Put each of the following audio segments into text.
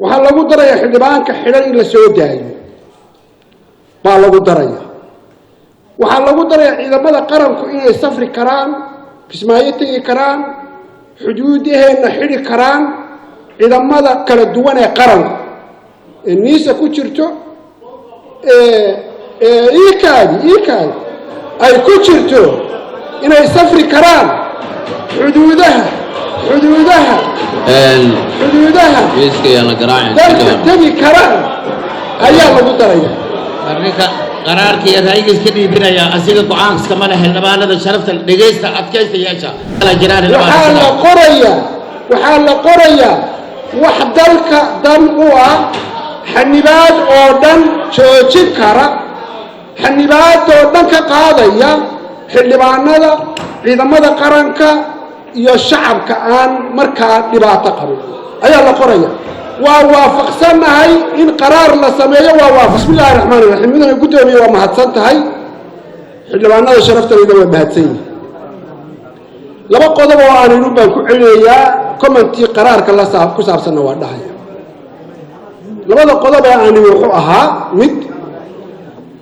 waxaa lagu darayaa xildhibaanka xidhan in la soo daayo baa lagu daraya waxaa lagu darayaa ciidamada qaranku inay safri karaan kismaayo tegi karaan xuduudaheenna xidhi karaan ciidamada kala duwan ee qaranku ee niisa ku jirto iikaadi ay ku jirto inay safri karaan xuduudaha dalka tegi karaan ayaa lagu daraya qaraarkii ra'yigiis ka dhiibinaya asiga go'aankiisa ma leh xildhibaanada sharafta dhageysta adkaystayaasha waxaa la qorayaa wax dalka dan u ah xanibaad oo dhan joojin kara xanibaad oo dhan ka qaadaya xildhibaanada ciidamada qaranka iyo shacabka aan markaa dhibaato qabin ayaa la qoraya waa waafaqsanahay in qaraar la sameeyo waa bismillaahi raxmaani raxiim midana guddoomiye waa mahadsan tahay xildhibaanada sharaftanida waa mahadsan yihiin laba qodob oo aan inu baan ku celinayaa commentii qaraarka ku saabsanna waa dhahaya labada qodob ee aan wuxuu ahaa mid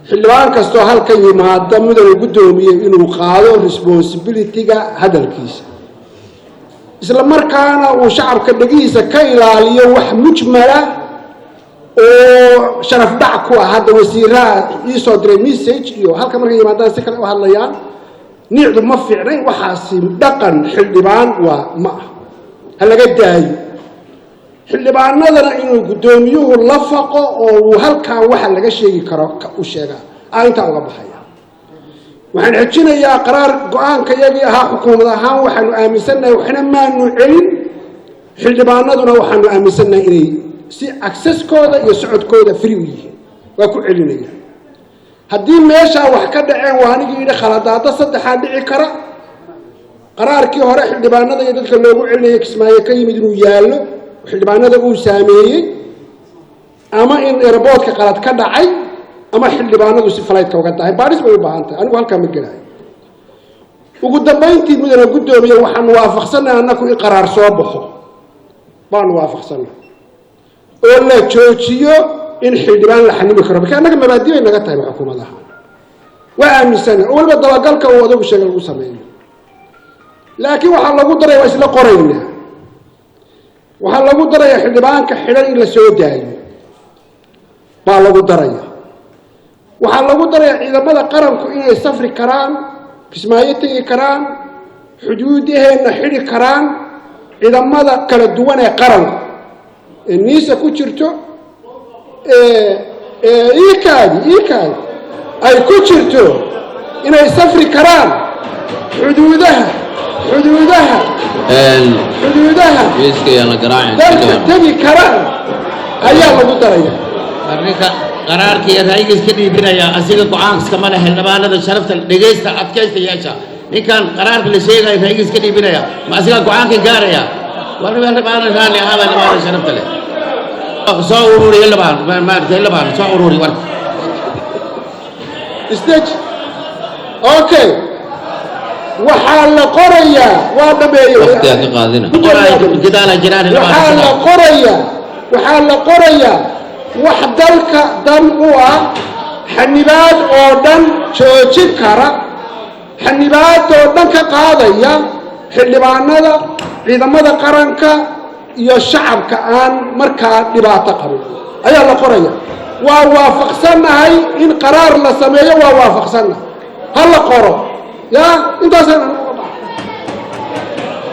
xildhibaan kastoo halka yimaada midana guddoomiye inuu qaado responsibility-ga hadalkiisa isla markaana uu shacabka dhagihiisa ka ilaaliyo wax mujmala oo sharaf dhac ku ah hadda wasiiraha ii soo diray message iyo halka markay yimaadaan si kale u hadlayaan niicdu ma fiicnay waxaasi dhaqan xildhibaan waa ma ah ha laga daayo xildhibaanadana inuu guddoomiyuhu la faqo oo uu halkan waxa laga sheegi karo u sheegaa intaa uga baxaya waxaan xejinayaa qaraar go-aanka iyagii ahaa xukuumad ahaan waxaanu aaminsannahay waxna maanu celin xildhibaanaduna waxaanu aaminsannahay inay si accesskooda iyo socodkooda free u yihiin waa ku celinaya haddii meeshaa wax ka dhaceen waa anigii yidhi khaladaada saddexaa dhici kara qaraarkii hore xildhibaanada iyo dadka loogu celinaya kismaayo ka yimid inuu yaallo xildhibaanada uu saameeyey ama in airboodka qalad ka dhacay ama xildhibaanadu si falaydka uga tahay baadhis bay u baahan tahay anigu halkaa ma gelahay ugu dambayntii mudana guddoomiye waxaanu waafaqsannahay annaku in qaraar soo baxo baanu waafaqsannahay oo la joojiyo in xildhibaan la xanimi karo marka annaga mabaadi bay naga tahay xukuumadaha waa aaminsannahay oo waliba dabagalka uu odagu sheega lagu sameeyo laakiin waxaa lagu daraya waa isla qoraynaa waxaa lagu darayaa xildhibaanka xidhan in la soo daayo baa lagu daraya waxaa lagu darayaa ciidamada qaranku inay safri karaan kismaayo tegi karaan xuduudaheenna xidhi karaan ciidamada kala duwan ee qaranku ee niisa ku jirto iikaadi ay ku jirto inay safri karaan xuduudaha dalka tegi karaan ayaa lagu daraya qaraarkii ra'yigiis ka dhiibinaya asiga go'aankiisa ma leh xildhibaanada sharafta dhageysta adkaystayaasha ninkan qaraarka la sheegay ra'yigiis ka dhiibinaya ma asiga go'aanka gaaraya war xildhibaanada raali ahaba xildhibaanada sharafta leh soo ururi xildhibaan soo ururi war stage okay waxaa la qorayaa waa dhameeyay waxaa la qorayaa wax dalka dan u ah xanibaad oo dhan joojin kara xanibaad oo dhan ka qaadaya xildhibaanada ciidamada qaranka iyo shacabka aan markaa dhibaato qabin ayaa la qoraya waa waafaqsanahay in qaraar la sameeyo waa waafaqsanahay ha la qoro ya intaas